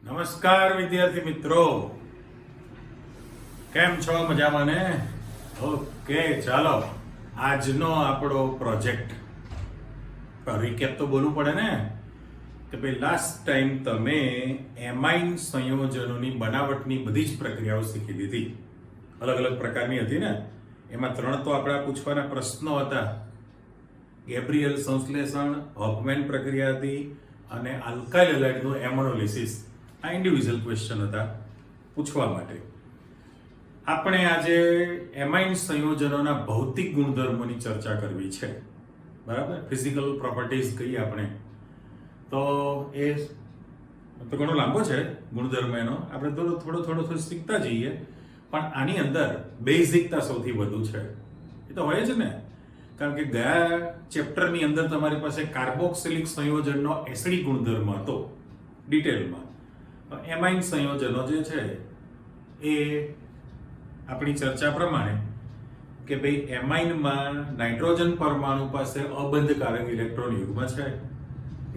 નમસ્કાર વિદ્યાર્થી મિત્રો, કેમ છો? મજામાં ને? ઓકે, ચાલો આજનો આપણો પ્રોજેક્ટ રીકેપ તો બોલવું પડે ને કે ભાઈ લાસ્ટ ટાઈમ તમે એમાઇન સંયોજનોની બનાવટની બધી જ પ્રક્રિયાઓ શીખી લીધી. અલગ અલગ પ્રકારની હતી ને, એમાં 3 તો આપણા પૂછવાના પ્રશ્નો હતા. ગેબ્રિયલ સંશ્લેષણ, હોફમેન પ્રક્રિયા હતી અને આલ્કાઇલ હેલાઇડનું એમોનોલિસિસ. આ ઇન્ડિવિજ્યુઅલ ક્વેશ્ચન હતા પૂછવા માટે. આપણે આજે એમાઇન સંયોજનોના ભૌતિક ગુણધર્મોની ચર્ચા કરવી છે, બરાબર? ફિઝિકલ પ્રોપર્ટીઝ કહીએ આપણે તો એ તો ઘણો લાંબો છે ગુણધર્મ એનો, આપણે થોડો શીખતા જઈએ. પણ આની અંદર બેઝિકતા સૌથી વધુ છે. એ તો હોય જ ને, કારણ કે ગયા ચેપ્ટરની અંદર તમારી પાસે કાર્બોક્સિલિક સંયોજનનો એસિડિક ગુણધર્મ હતો ડિટેલમાં. એમાઇન સંયોજનો જે છે એ આપણી ચર્ચા પ્રમાણે કે ભાઈ એમાઇનમાં નાઇટ્રોજન પરમાણુ પાસે અબંધકારક ઇલેક્ટ્રોન યુગ્મ છે.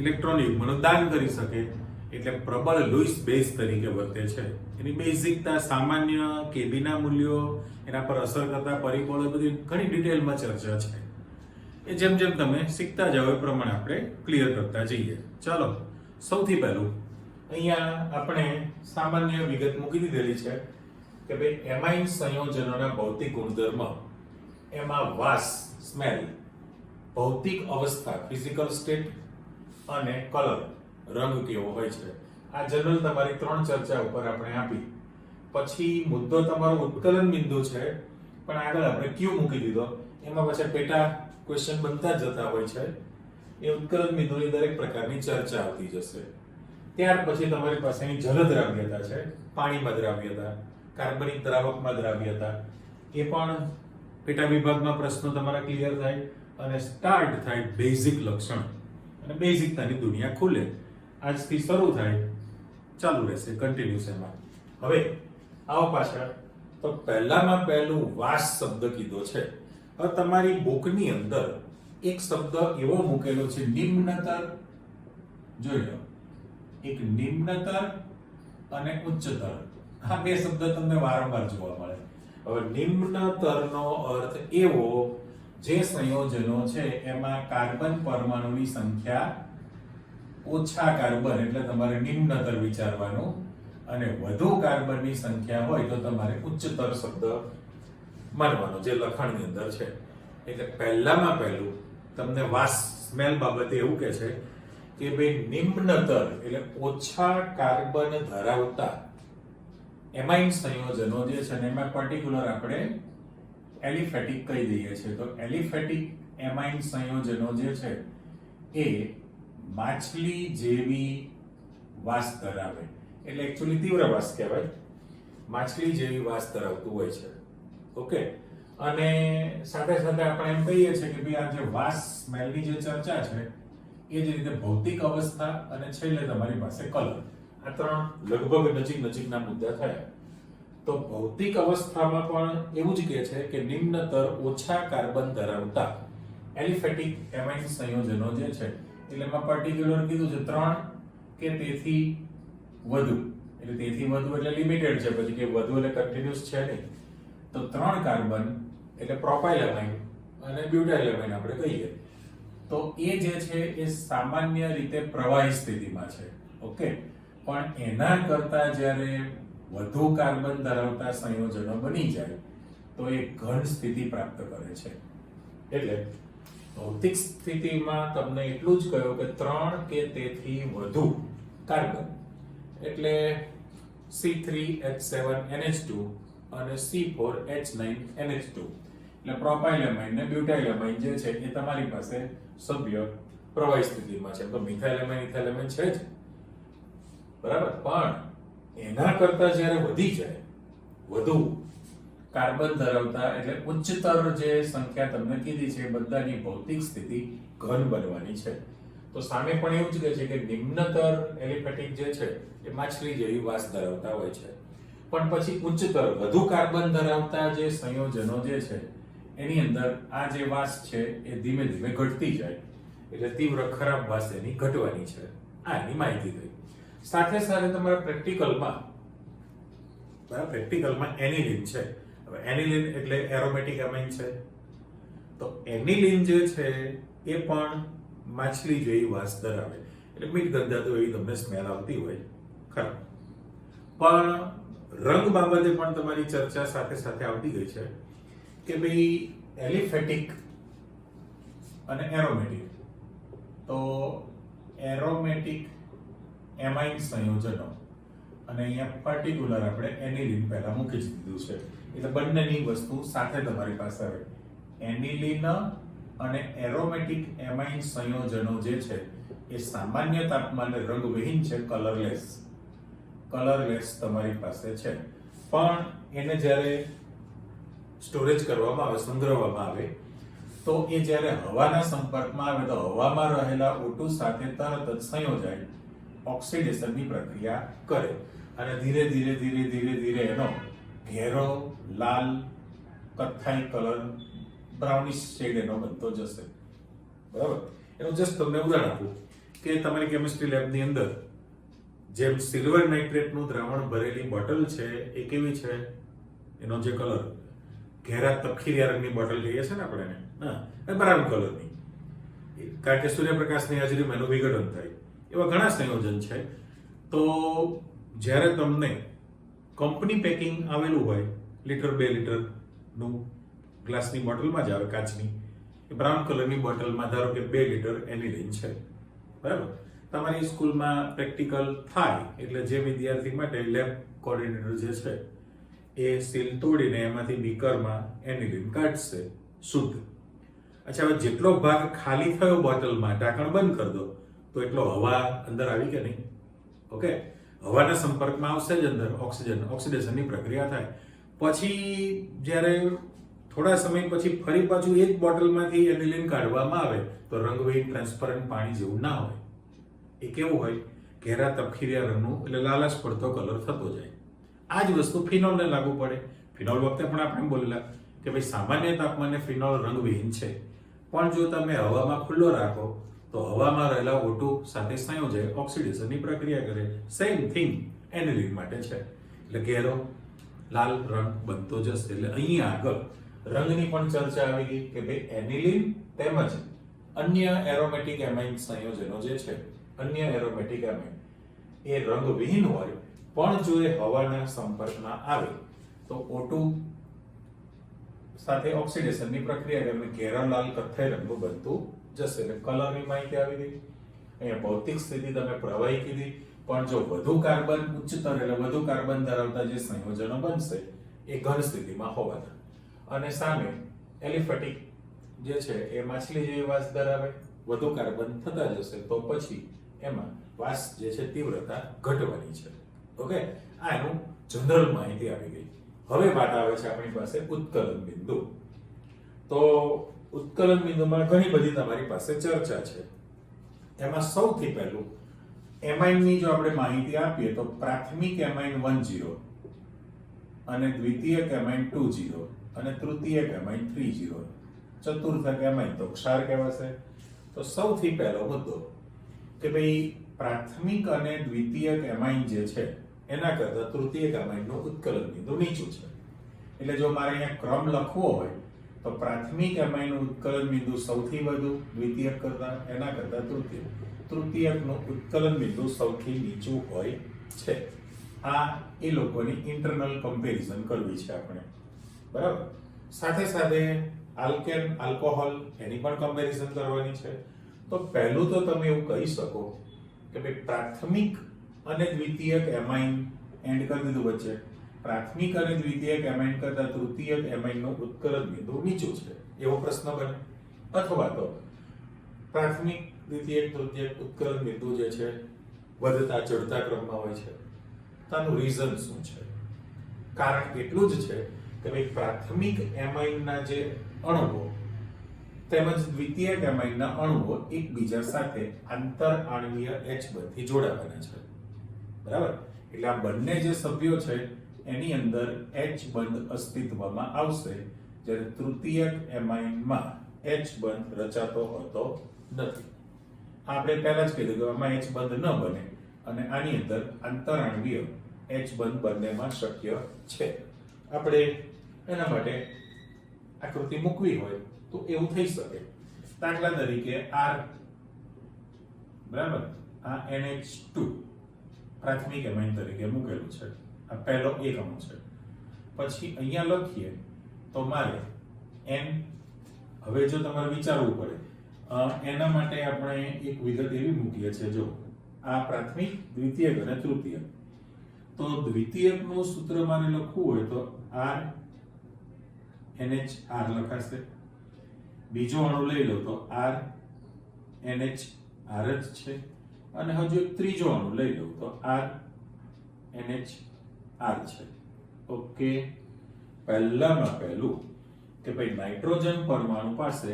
ઇલેક્ટ્રોન યુગ્મનું દાન કરી શકે એટલે પ્રબળ લુઈસ બેઝ તરીકે વર્તે છે. એની બેઝિકતા, સામાન્ય કેબીના મૂલ્યો, એના પર અસર કરતા પરિબળો, બધી ઘણી ડિટેલમાં ચર્ચા છે. એ જેમ જેમ તમે શીખતા જાઓ એ પ્રમાણે આપણે ક્લિયર કરતા જઈએ. ચાલો, સૌથી પહેલું અહીંયા આપણે સામાન્ય વિગત મૂકી દીધેલી છે કે ભાઈ એમાઇન સંયોજનોના ભૌતિક ગુણધર્મ, એમાં વાસ, સ્મેલ, ભૌતિક અવસ્થા, ફિઝિકલ સ્ટેટ અને કલર, રંગ કેવો હોય છે. આ જનરલ તમારી 3 ચર્ચા ઉપર આપણે આપી. પછી મુદ્દો તમારો ઉત્કલન બિંદુ છે, પણ આગળ આપણે ક્યુ મૂકી દીધો. એમાં પછી પેટા ક્વેશ્ચન બનતા જતા હોય છે. એ ઉત્કલન બિંદુની દરેક પ્રકારની ચર્ચા આવતી જશે. ત્યાર પછી તમારી પાસેની જલ દ્રાવ્યતા છે, પાણીમાં દ્રાવ્યતા, કાર્બનિક દ્રાવકમાં દ્રાવ્યતા. એ પણ પેટા વિભાગમાં પ્રશ્નો તમારા ક્લિયર થાય અને સ્ટાર્ટ થાય બેઝિક લક્ષણ અને બેઝિકતાની દુનિયા ખુલે. આજથી શરૂ થાય, ચાલુ રહેશે કન્ટિન્યુઅસ એમાં. હવે આવો પાછળ તો પહેલામાં પહેલું વાસ શબ્દ કીધો છે. હવે તમારી બુકની અંદર એક શબ્દ એવો મૂકેલો છે નિમ્નતર. જોઈ લો, એક નિમ્નતર અને ઉચ્ચતર. આ બે શબ્દ તમને વારંવાર જોવા મળે. હવે નિમ્નતરનો અર્થ એવો જે સંયોજનો છે એમાં કાર્બન પરમાણુની સંખ્યા ઓછા કાર્બન, એટલે તમારે નિમ્નતર વિચારવાનું, અને વધુ કાર્બનની સંખ્યા હોય તો તમારે ઉચ્ચતર શબ્દ માનવાનો, જે લખાણની અંદર છે. એટલે પહેલામાં પહેલું તમને વાસ, સ્મેલ બાબતે એવું કહે છે કે ભાઈ નિમ્નતર એટલે ઓછા કાર્બન ધરાવતા એમાઇન સંયોજનો જે છે ને એમાં પર્ટિક્યુલર આપણે એલિફેટિક કહી દઈએ છીએ. તો એલિફેટિક એમાઇન સંયોજનો જે છે એ માછલી જેવી વાસ ધરાવે, એટલે એકચ્યુઅલી તીવ્ર વાસ કહેવાય. માછલી જેવી વાસ ધરાવતું હોય છે. ઓકે, અને સાથે સાથે આપણે એમ કહીએ છીએ કે ભાઈ આ જે વાસ, સ્મેલની જે ચર્ચા છે એ જ રીતે ભૌતિક અવસ્થા અને છેલ્લે તમારી પાસે કલર. આ 3 લગભગ નજીકના મુદ્દા થયા. તો ભૌતિક અવસ્થામાં પણ એવું જ કહે છે કે નિમ્નતર ઓછા કાર્બન ધરાવતા એલિફેટિક એમાઇન સંયોજનો જે છે, એટલે એમાં પર્ટિક્યુલર કીધું છે 3 કે તેથી વધુ. એટલે તેથી વધુ એટલે લિમિટેડ છે, પછી કે વધુ એટલે કન્ટિન્યુઅસ છે નહીં. તો 3 કાર્બન એટલે પ્રોપાઇલ એમાઇન અને બ્યુટાઇલ એમાઇન આપણે કહીએ. તો એ જે છે એ સામાન્ય રીતે પ્રવાહી સ્થિતિમાં છે. ઓકે, પણ એના કરતા જ્યારે વધુ કાર્બન ધરાવતા સંયોજનો બની જાય તો એ ઘન સ્થિતિ પ્રાપ્ત કરે છે. એટલે ભૌતિક સ્થિતિમાં તમને એટલું જ કહ્યું કે 3 કે તેથી વધુ કાર્બન, એટલે C3H7NH2 અને C4H9NH2, એટલે પ્રોપાઇલ એમાઇન ને બ્યુટાઇલ એમાઇન જે છે એ તમારી પાસે સભ્ય પ્રવાહી સ્થિતિમાં છે. તો મિથાઇલ એમાઇન, ઇથાઇલ એમાઇન છે જ, બરાબર. પણ એના કરતા જ્યારે વધી જાય, વધુ કાર્બન ધરાવતા, એટલે ઉચ્ચતર જે સંખ્યા તમને કીધી છે એ બધાની ભૌતિક સ્થિતિ ઘન બનવાની છે. તો સામે પણ એવું જ કહે છે કે નિમ્નતર એલિફેટિક જે છે એ માછલી જેવી વાસ ધરાવતા હોય છે. પણ પછી ઉચ્ચતર, વધુ કાર્બન ધરાવતા જે સંયોજનો જે છે એની અંદર આ જે વાસ છે એ ધીમે ધીમે ઘટતી જાય, એટલે તીવ્ર ખરાબ વાસ એની ઘટવાની છે. આ એની માહિતી થઈ. સાથે સાથે તમારા પ્રેક્ટિકલમાં એનિલિન છે. હવે એનિલિન એટલે એરોમેટિક એમાઇન છે. તો એનિલિન જે છે એ પણ માછલી જેવી વાસ ધરાવે, એટલે મીઠ ગંધાતું એવી તમને સ્મેલ આવતી હોય ખરા. પણ રંગ બાબતે પણ તમારી ચર્ચા સાથે સાથે આવતી ગઈ છે કે ભાઈ એલિફેટિક અને એરોમેટિક. તો એરોમેટિક એમાઇન સંયોજનો અને અહીંયા પર્ટિક્યુલર આપણે એનિલિન પહેલા મૂકી જ દીધું છે, એટલે બંનેની વસ્તુ સાથે તમારી પાસે આવે. એનિલિન અને એરોમેટિક એમાઇન સંયોજનો જે છે એ સામાન્ય તાપમાને રંગવિહીન છે, કલરલેસ તમારી પાસે છે. પણ એને જ્યારે સ્ટોરેજ કરવામાં આવે, સંગ્રહવામાં આવે, તો એ જ્યારે હવાના સંપર્કમાં આવે તો હવામાં રહેલા O2 સાથે તરત જ સંયોજાય, ઓક્સિડેશનની પ્રક્રિયા કરે અને ધીરે ધીરે એનો ઘેરો લાલ કથ્થાઈ કલર, બ્રાઉનિશ શેડ એનો બનતો જશે. બરાબર. એનું જસ્ટ તમને ઉદાહરણ આપું કે તમારી કેમિસ્ટ્રી લેબની અંદર જેમ સિલ્વર નાઇટ્રેટનું દ્રાવણ ભરેલી બોટલ છે એ કેવી છે, એનો જે કલર ઘેરા તપકીરિયા રંગની બોટલ કહીએ છે ને આપણે એને, બ્રાઉન કલરની, કારણ કે સૂર્યપ્રકાશની હાજરીમાં એનું વિઘટન થાય. એવા ઘણા સંયોજન છે. તો જ્યારે તમને કંપની પેકિંગ આવેલું હોય, લીટર 2 લીટરનું ગ્લાસની બોટલમાં જ આવે, કાચની, એ બ્રાઉન કલરની બોટલમાં ધારો કે 2 લીટર એનિલિન છે. બરાબર. તમારી સ્કૂલમાં પ્રેક્ટિકલ થાય એટલે જે વિદ્યાર્થી માટે લેબ કોઓર્ડિનેટર જે છે એ સીલ તોડીને એમાંથી બીકરમાં એનિલિન કાઢશે શુદ્ધ. અચ્છા, હવે જેટલો ભાગ ખાલી થયો બોટલમાં, ઢાંકણ બંધ કરી દો તો એટલો હવા અંદર આવી કે નહીં? ઓકે, હવાના સંપર્કમાં આવશે જ અંદર, ઓક્સિડેશનની પ્રક્રિયા થાય. પછી જ્યારે થોડા સમય પછી ફરી પાછું એ જ બોટલમાંથી એનિલિન કાઢવામાં આવે તો રંગવિહીન ટ્રાન્સપરન્ટ પાણી જેવું ના હોય. એ કેવું હોય? ઘેરા તપકીરિયા રંગનું, એટલે લાલાશ પડતો કલર થતો જાય. આ જ વસ્તુ ફિનોલને લાગુ પડે. ફિનોલ વખતે પણ આપણે બોલેલા કે ભાઈ સામાન્ય તાપમાને ફિનોલ રંગવિહીન છે, પણ જો તમે હવામાં ખુલ્લો રાખો તો હવામાં રહેલા O2 સાથે સંયોજાય, ઓક્સિડેશનની પ્રક્રિયા કરે. સેમ થિંગ એનિલિન માટે છે, એટલે ઘેરો લાલ રંગ બનતો જશે. એટલે અહીંયા આગળ રંગની પણ ચર્ચા આવી ગઈ કે ભાઈ એનિલિન તેમજ અન્ય એરોમેટિક એમાઇન સંયોજનો જે છે, અન્ય એરોમેટિક એમાઇન એ રંગવિહીન હોય, પણ જો એ હવાના સંપર્કમાં આવે તો O2 સાથે ઓક્સિડેશનની પ્રક્રિયા કરીને ઘેરા લાલ કથ્થાઈ રંગનું બનતું જશે. એટલે કલરની માહિતી આવી ગઈ. અહીંયા ભૌતિક સ્થિતિ તમે પ્રવાહી કીધી, પણ જો વધુ કાર્બન ઉચ્ચતર એટલે વધુ કાર્બન ધરાવતા જે સંયોજનો બનશે એ ઘન સ્થિતિમાં હોવાના. અને સામે એલિફેટિક જે છે એ માછલી જેવી વાસ ધરાવે, વધુ કાર્બન થતા જશે તો પછી એમાં વાસ જે છે તીવ્રતા ઘટવાની છે. ઓકે, આ એનું જનરલ માહિતી આવી ગઈ. હવે વાત આવે છે આપણી પાસે ઉત્કલન બિંદુ. તો ઉત્કલન બિંદુમાં ઘણી બધી તમારી પાસે ચર્ચા છે. એમાં સૌથી પહેલું એમાઇનની જો આપણે માહિતી આપીએ તો પ્રાથમિક એમાઇન 10 અને દ્વિતીયક એમાઇન 20 અને તૃતીયક એમાઇન 30, ચતુર્થક એમાઇન તો ક્ષાર કહેવાશે. તો સૌથી પહેલો મુદ્દો કે ભાઈ પ્રાથમિક અને દ્વિતીયક એમાઇન જે છે એના કરતા તૃતીયક એમાઇનનું ઉત્કલન બિંદુ નીચું છે. એટલે જો મારે અહીંયા ક્રમ લખવો હોય તો પ્રાથમિક એમાઇનનું ઉત્કલન બિંદુ સૌથી વધુ, દ્વિતીયક કરતા એના કરતા તૃતીયકનું ઉત્કલન બિંદુ સૌથી નીચું હોય છે. આ એ લોકોની ઇન્ટરનલ કમ્પેરિઝન કરવી છે આપણે. બરાબર. સાથે સાથે આલ્કેન, આલ્કોહોલ એની પણ કમ્પેરિઝન કરવાની છે. તો પહેલું તો તમે એવું કહી શકો કે ભાઈ પ્રાથમિક અને દ્વિતીયક એમાઇન એન્ડ કરી દીધું વચ્ચે, પ્રાથમિક અને દ્વિતીયક એમાઇન કરતા તૃતીયક એમાઇનનું ઉત્કલન બિંદુ નીચું છે, એવો પ્રશ્ન બને. અથવા તો પ્રાથમિક, દ્વિતીયક, તૃતીયક ઉત્કલન બિંદુ જે છે વધતા ચડતા ક્રમમાં હોય છે. તાનું રીઝન શું છે? કારણ એટલું જ છે કે ભાઈ પ્રાથમિક એમાઇનના જે અણુઓ તેમજ દ્વિતીયક એમાઇનના અણુઓ એકબીજા સાથે આંતર આણ્વીય H બંધથી જોડાવાના છે. બરાબર. એટલે આ બંને જે સભ્યો છે એની અંદર H બંધ અસ્તિત્વમાં આવશે, જ્યારે તૃતીયક એમાઇનમાં H બંધ રચાતો હોતો નથી. આપણે પહેલા જ કીધું કે આમાં H બંધ ન બને અને આની અંદર આંતરાણવીય H બંધ બંનેમાં શક્ય છે. આપણે એના માટે આકૃતિ મૂકવી હોય તો એવું થઈ શકે. દાખલા તરીકે R, બરાબર, આ NH2 પ્રાથમિક એમાઇન તરીકે મૂકેલું છે. આ પહેલો એકમ છે. પછી અહીંયા લખીએ તો મારે N, હવે જો તમારે વિચારવું પડે, એના માટે આપણે એક વિગત એવી મૂકીએ છીએ, જો આ પ્રાથમિક, દ્વિતીયક અને તૃતીયક. તો દ્વિતીયકનું સૂત્ર મારે લખવું હોય તો R NH R લખાશે. બીજો અણુ લઈ લો તો R NH R જ છે. અને હજુ એક ત્રીજો અણુ લઈ લો તો R NH R છે. ઓકે, પહેલામાં પહેલું કે ભાઈ નાઇટ્રોજન પરમાણુ પાસે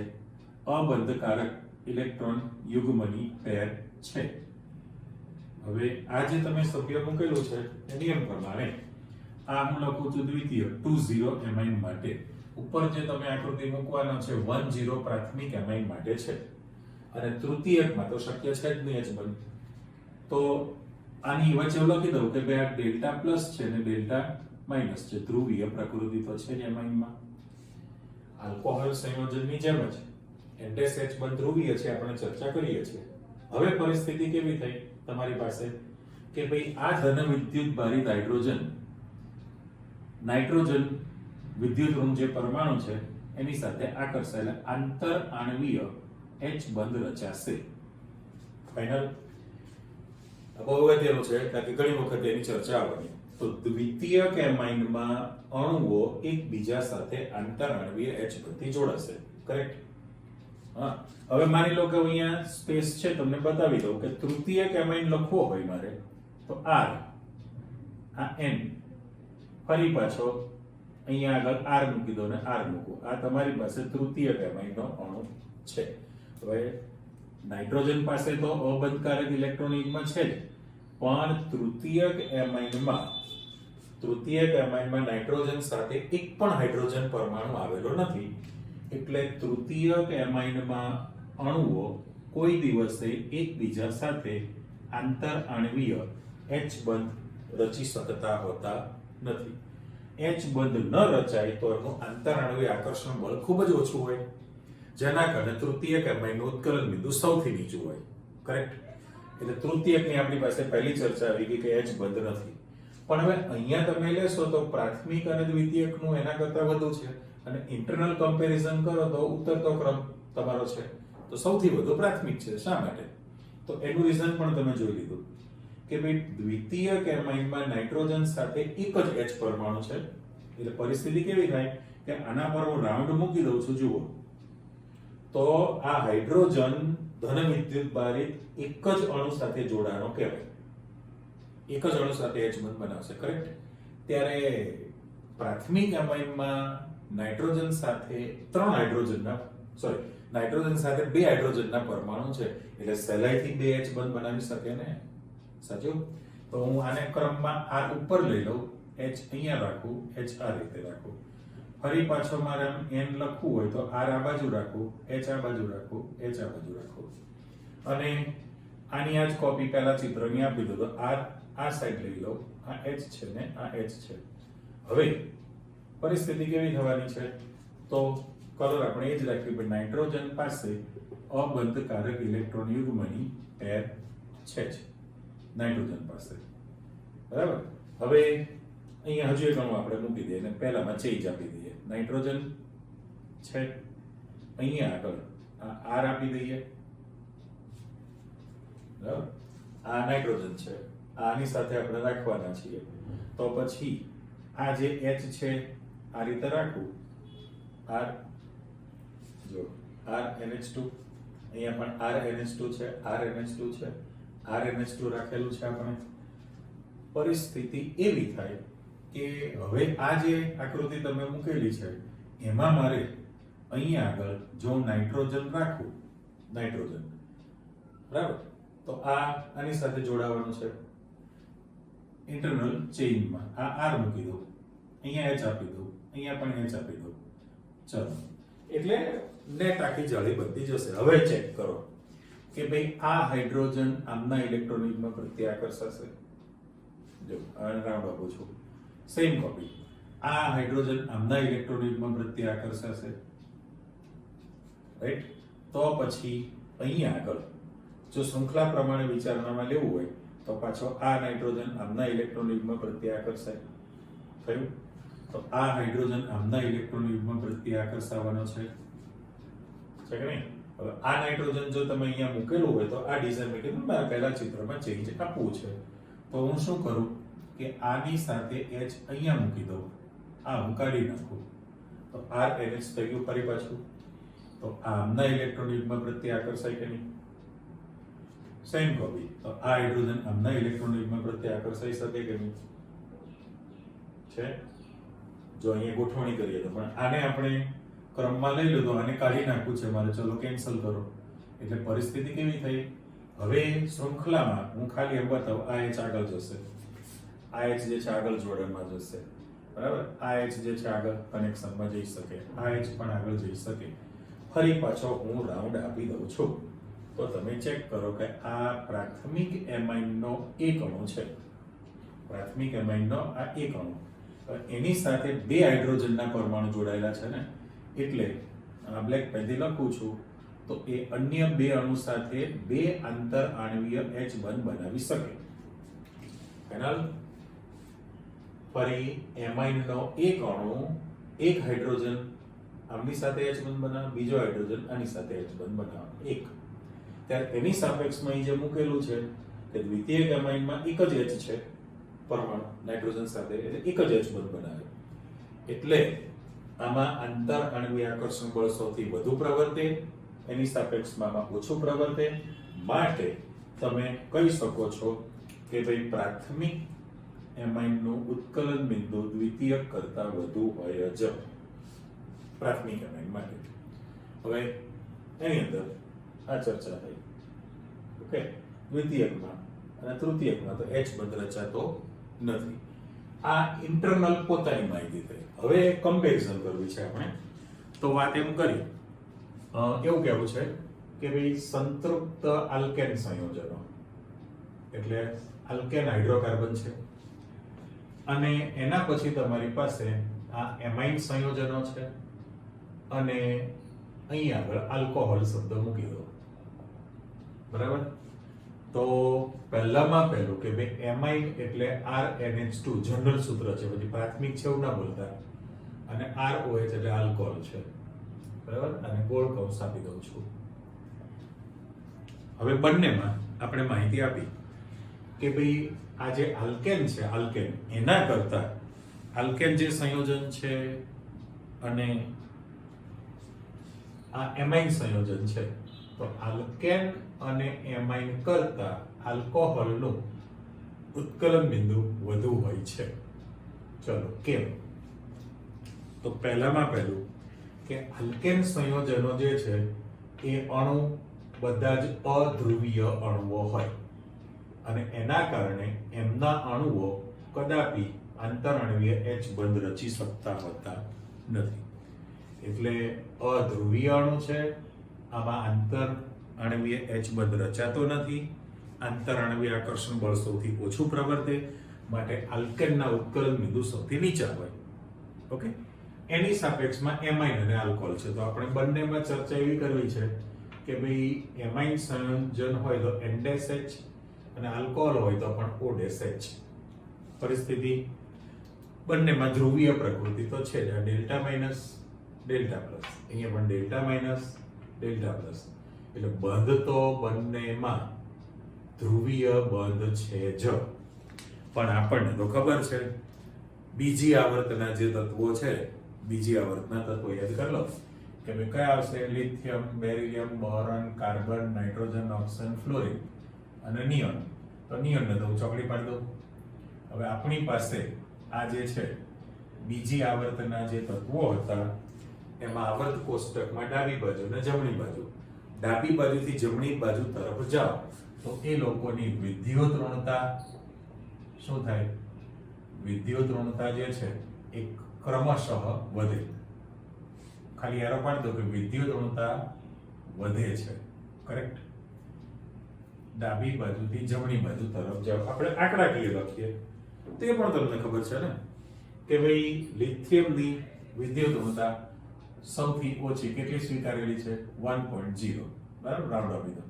અબંધકારક ઇલેક્ટ્રોન યુગ્મની પેર છે. હવે આ જે તમે સભ્ય મૂકેલું છે એ નિયમ પ્રમાણે આ હું લખું છું દ્વિતીય 2,0 એમાઇન માટે. ઉપર જે તમે આકૃતિ મૂકવાનો છે 1,0 પ્રાથમિક એમાઇન માટે છે. અને તૃતીયકમાં તો શક્ય છે જ નહીં H બંધ. તો આની વચ્ચે લખી દઉં કે ભાઈ આ ડેલ્ટા પ્લસ છે ને ડેલ્ટા માઇનસ છે. ધ્રુવીય પ્રકૃતિ તો છે જ એમાઇનમાં. આલ્કોહોલ સંયોજનની જેમ જ NH બંધ ધ્રુવીય છે, આપણે ચર્ચા કરીએ છીએ. હવે પરિસ્થિતિ કેવી થઈ તમારી પાસે કે ભાઈ આ ધન વિદ્યુત ભારિત નાઇટ્રોજન વિદ્યુત ઋણ જે પરમાણુ છે એની સાથે આકર્ષાયેલા આંતર આણવીય H બંધ રચાશે. ફાઇનલ. બહુ અગત્યનું છે કારણ કે ઘણી વખત એની ચર્ચા આવવાની. તો દ્વિતીયક એમાઇનમાં અણુઓ એકબીજા સાથે આંતર આણવીય H બંધથી જોડાશે. કરેક્ટ? હા. હવે માની લો કે અહીંયા સ્પેસ છે, તમને બતાવી દઉં કે તૃતીયક એમાઇન લખવો હોય મારે તો R, આ N, ફરી પાછો અહીંયા આગળ R મૂકી દો ને R મૂકો. આ તમારી પાસે તૃતીયક એમાઇનનો અણુ છે. હવે નાઇટ્રોજન પાસે તો અબંધકારક ઇલેક્ટ્રોન યુગ્મ છે જ, પણ તૃતીયક એમાઇનમાં નાઇટ્રોજન સાથે એક પણ હાઇડ્રોજન પરમાણુ આવેલો નથી. એટલે તૃતીયક એમાઇનમાં અણુઓ કોઈ દિવસે એકબીજા સાથે આંતર આણવીય H બંધ રચી શકતા હોતા નથી. H બંધ ન રચાય તો એનું આંતર આણવીય આકર્ષણ બળ ખૂબ જ ઓછું હોય, જેના કારણે તૃતીયક એમાઇનનું ઉત્કલન બિંદુ સૌથી નીચું હોય. કરેક્ટ? એટલે તૃતીયકની આપણી પાસે પહેલી ચર્ચા આવી ગઈ કે H બંધ નથી. પણ હવે અહીંયા તમે લેશો તો પ્રાથમિક અને દ્વિતીયકનું એના કરતા વધુ છે, અને ઇન્ટરનલ કમ્પેરિઝન કરો તો ઉતરતો ક્રમ તમારો છે તો સૌથી વધુ પ્રાથમિક છે. શા માટે? તો એનું રીઝન પણ તમે જોઈ લીધું કે ભાઈ દ્વિતીયક એમાઇનમાં નાઇટ્રોજન સાથે એક જ H પરમાણુ છે. એટલે પરિસ્થિતિ કેવી થાય કે આના પર હું રાઉન્ડ મૂકી દઉં છું. જુઓ તો આ હાઇડ્રોજન ધન વિદ્યુત ભારિત એક જ અણુ સાથે જોડાણો કહેવાય. એક જ અણુ સાથે H બંધ બનાવશે. કરેક્ટ? ત્યારે પ્રાથમિક એમાઇનમાં નાઇટ્રોજન સાથે નાઇટ્રોજન સાથે 2 હાઇડ્રોજનના પરમાણુ છે, એટલે સહેલાઈથી 2 H બંધ બનાવી શકે ને. સાચું? તો હું આને ક્રમમાં R ઉપર લઈ લઉં, H અહીંયા રાખું, H આ રીતે રાખું. ફરી પાછો મારે N લખવું હોય તો R આ બાજુ રાખું, H આ બાજુ રાખું, H આ બાજુ રાખું. અને આની આ જ કોપી પહેલા ચિત્રની આપી દો તો R આ સાઈડ લઈ લો, આ H છે ને આ H છે. હવે પરિસ્થિતિ કેવી થવાની છે? તો કલર આપણે એ જ રાખ્યું કે નાઇટ્રોજન પાસે અબંધકારક ઇલેક્ટ્રોન યુગ્મની પેર છે જ નાઇટ્રોજન પાસે. બરાબર? હવે અહીંયા હજુ એક અણુ આપણે મૂકી દઈએ અને પહેલામાં ચેન્જ આપી દઈએ. નાઇટ્રોજન છે, અહીંયા આગળ આ R આપી દઈએ. બરાબર? આ નાઇટ્રોજન છે, આની સાથે આપણે રાખવાના છીએ. તો પછી આ જે H છે આ રીતે રાખવું, R જો R NH2, અહીંયા પણ R NH2 છે, R NH2 છે, R NH2 રાખેલું છે આપણે. પરિસ્થિતિ એવી થાય કે હવે આ જે આકૃતિ તમે મૂકેલી છે એમાં મારે અહીંયા આગળ જો નાઇટ્રોજન રાખું, નાઇટ્રોજન, બરાબર, તો આની સાથે જોડાવાનું છે ઇન્ટરનલ ચેઇનમાં. આ R મૂકી દઉં, અહીંયા H આપી દઉં, અહીંયા પણ H આપી દઉં. ચલો, એટલે નેટ આખી જાળી બનતી જશે. હવે ચેક કરો કે ભાઈ આ હાઇડ્રોજન આમના ઇલેક્ટ્રોન યુગ્મ પ્રત્યે આકર્ષાશે. જો રાઉન્ડ આપું છું, સેમ કોપી. આ હાઇડ્રોજન આમના ઇલેક્ટ્રોન યુગ્મ પ્રત્યે આકર્ષાશે, રાઈટ? તો પછી અહીંયા આગળ જો શૃંખલા પ્રમાણે વિચારણામાં લેવું હોય તો પાછો આ નાઇટ્રોજન આમના ઇલેક્ટ્રોન યુગ્મ પ્રત્યે આકર્ષાય. થયું? તો આ હાઇડ્રોજન આમના ઇલેક્ટ્રોન યુગ્મ પ્રત્યે આકર્ષાવાનો છે કે નહીં? હવે આ નાઇટ્રોજન જો તમે અહીંયા મૂકેલું હોય તો આ ડિઝાઇન મેં કીધું મારા પહેલા ચિત્રમાં ચેન્જ આપવું છે, તો હું શું કરું કે આની સાથે H અહીંયા મૂકી દઉં, આ હું કાઢી નાખું, તો RNH થઈ ગયું ફરી પાછું. તો આ આમના ઇલેક્ટ્રોન યુગ્મ પ્રત્યે આકર્ષાય કે નહીં? Same copy. તો આ હાઇડ્રોજન આમના ઇલેક્ટ્રોન યુગ્મ પ્રત્યે આકર્ષાઈ શકે કે નહીં? છે. જો અહીંયા ગોઠવણી કરીએ તો પણ આને આપણે ક્રમમાં લઈ લીધો, આને કાઢી નાખવું છે મારે, ચલો કેન્સલ કરો. એટલે પરિસ્થિતિ કેવી થઈ? હવે શૃંખલામાં હું ખાલી એમ બતાવું, આ H આગળ જશે, આ H જે છે આગળ જોડાણમાં જશે, બરાબર? આ H જે છે આગળ કનેક્શનમાં જઈ શકે, આ H પણ આગળ જઈ શકે. ફરી પાછો હું રાઉન્ડ આપી દઉં છું તો તમે ચેક કરો કે આ પ્રાથમિક એમાઇનનો એક અણુ છે, પ્રાથમિક એમાઇનનો આ એક અણુ, એની સાથે બે હાઇડ્રોજનના પરમાણુ જોડાયેલા છે ને, એટલે આ બ્લેક પેનથી લખું છું તો એ અન્ય બે અણુ સાથે બે આંતર આણ્વીય H બંધ બનાવી શકે. ફાઇનલ. ફરી એમાઇનનો એક અણુ એક હાઇડ્રોજન આમની સાથે H બંધ બનાવે, બીજો હાઇડ્રોજન આની સાથે H બંધ બનાવે, એક. ત્યારે એની સાપેક્ષમાં જે મૂકેલું છે કે દ્વિતીયક એમાઇનમાં એક જ H છે પરમાણુ નાઇટ્રોજન સાથે, એટલે એક જ H બંધ બનાવે. એટલે આમાં આંતર આણ્વીય આકર્ષણ બળ સૌથી વધુ પ્રવર્તે, એની સાપેક્ષમાં આમાં ઓછું પ્રવર્તે. માટે તમે કહી શકો છો કે ભાઈ પ્રાથમિક એમાઇનનું ઉત્કલન બિંદુ દ્વિતીયક કરતા વધુ હોય જ, પ્રાથમિક એમાઇન માટે. હવે એની અંદર આ ચર્ચા થઈ, ઓકે? દ્વિતીયકમાં અને તૃતીયકમાં તો H બંધ રચાતો નથી. આ ઇન્ટરનલ પોતાની માહિતી થઈ. હવે કમ્પેરિઝન કરવી છે આપણે, તો વાત એમ કરી એવું કહેવું છે કે ભાઈ સંતૃપ્ત આલ્કેન સંયોજનો, એટલે આલ્કેન હાઇડ્રોકાર્બન છે, અને એના પછી તમારી પાસે આ એમાઇન સંયોજનો છે, અને અહીં આગળ આલ્કોહોલ શબ્દ મૂકી દો, બરાબર? તો પહેલામાં પહેલું કે ભાઈ એમાઇન એટલે RNH2 જનરલ સૂત્ર છે, પછી પ્રાથમિક છે એવું ના બોલતા, અને ROH એટલે આલ્કોહોલ છે, બરાબર? અને ગોળ કૌંસ આપી દઉં છું. હવે બંનેમાં આપણે માહિતી આપી કે ભાઈ આ જે આલ્કેન છે, આલ્કેન એના કરતા આલ્કેન જે સંયોજન છે અને આ એમાઇન સંયોજન છે, તો આલ્કેન અને એમાઇન કરતા આલ્કોહોલનું ઉત્કલન બિંદુ વધુ હોય છે. ચલો કેમ? તો પહેલામાં પહેલું કે આલ્કેન સંયોજનો જે છે એ અણુ બધા જ અધ્રુવીય અણુઓ હોય, અને એના કારણે એમના અણુઓ કદાપી આંતરઆણ્વીય H બંધ રચી શકતા હોતા નથી. એટલે અધ્રુવીય અણુ છે, આમાં આંતર આણ્વીય H બંધ રચાતો નથી, આંતર આણ્વીય આકર્ષણ બળ સૌથી ઓછું પ્રવર્તે, માટે આલ્કેનના ઉત્કલન બિંદુ સૌથી નીચા હોય, ઓકે? એની સાપેક્ષમાં એમાઇન અને આલ્કોહોલ છે, તો આપણે બંનેમાં ચર્ચા એવી કરવી છે કે ભાઈ એમાઇન સંયોજન હોય તો N-H અને આલ્કોહોલ હોય તો પણ O-H. પરિસ્થિતિ બંનેમાં ધ્રુવીય પ્રકૃતિ તો છે જ, ડેલ્ટા માઇનસ ડેલ્ટા પ્લસ, અહીંયા પણ ડેલ્ટા માઇનસ ડેલ્ટા પ્લસ, એટલે બંધ તો બંનેમાં ધ્રુવીય બંધ છે જ. પણ આપણને તો ખબર છે બીજી આવર્તના જે તત્વો છે, બીજી આવર્તના તત્વો યાદ કરી લો કે ભાઈ કયા આવશે? Lithium, beryllium, boron, carbon, nitrogen, oxygen, fluorine અને નિયોન. તો નિયોનને તો હું ચોકડી પાડી દઉં. હવે આપણી પાસે આ જે છે બીજી આવર્તના જે તત્વો હતા, એમાં આવર્ત કોષ્ટકમાં ડાબી બાજુ અને જમણી બાજુ, ડાબી બાજુથી જમણી બાજુ તરફ જાઓ તો એ લોકોની વિદ્યુતઋણતા શું થાય? વિદ્યુતઋણતા જે છે એ ક્રમશઃ વધે. ખાલી એરો પાડી દો કે વિદ્યુતઋણતા વધે છે, કરેક્ટ? ડાબી બાજુથી જમણી બાજુ તરફ જાઓ. આપણે આંકડાકીય લખીએ તે પણ તમને ખબર છે ને કે ભાઈ લિથિયમની વિદ્યુત ઋણતા સૌથી ઓછી કેટલી સ્વીકારેલી છે 1.0, બરાબર, રાઉન્ડ આપી દો.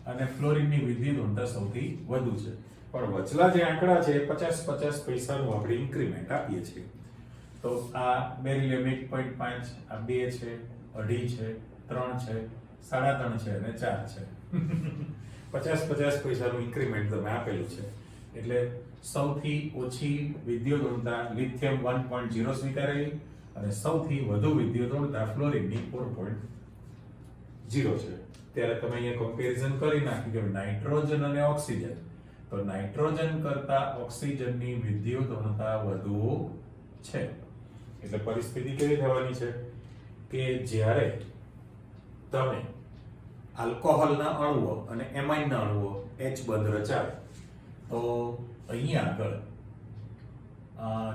અને ફ્લોરિનની વિદ્યુત ઋણતા સૌથી વધુ છે. પણ વચલા જે આંકડા છે 50-50 પૈસાનું આપણે ઇન્ક્રીમેન્ટ આપીએ છીએ. તો આ બેરિલિયમ 1.5, આ 2 છે, 2.5 છે, 3 છે, 3.5 છે અને 4 છે. 50-50 પૈસાનું ઇન્ક્રીમેન્ટ તમે આપેલું છે. એટલે સૌથી ઓછી વિદ્યુત ઋણતા લિથિયમ 1.0 સ્વીકારેલી અને સૌથી વધુ વિદ્યુત ઋણતા ફ્લોરિનની 4.0 છે. ત્યારે તમે અહીંયા કમ્પેરિઝન કરી નાખી કે નાઇટ્રોજન અને ઓક્સિજન, તો નાઇટ્રોજન કરતા ઓક્સિજનની વિદ્યુત ઋણતા વધુ છે. એટલે પરિસ્થિતિ કેવી થવાની છે કે જ્યારે તમે આલ્કોહોલના અણુઓ અને એમાઇનના અણુઓ H બંધ રચાવે તો અહીંયા આગળ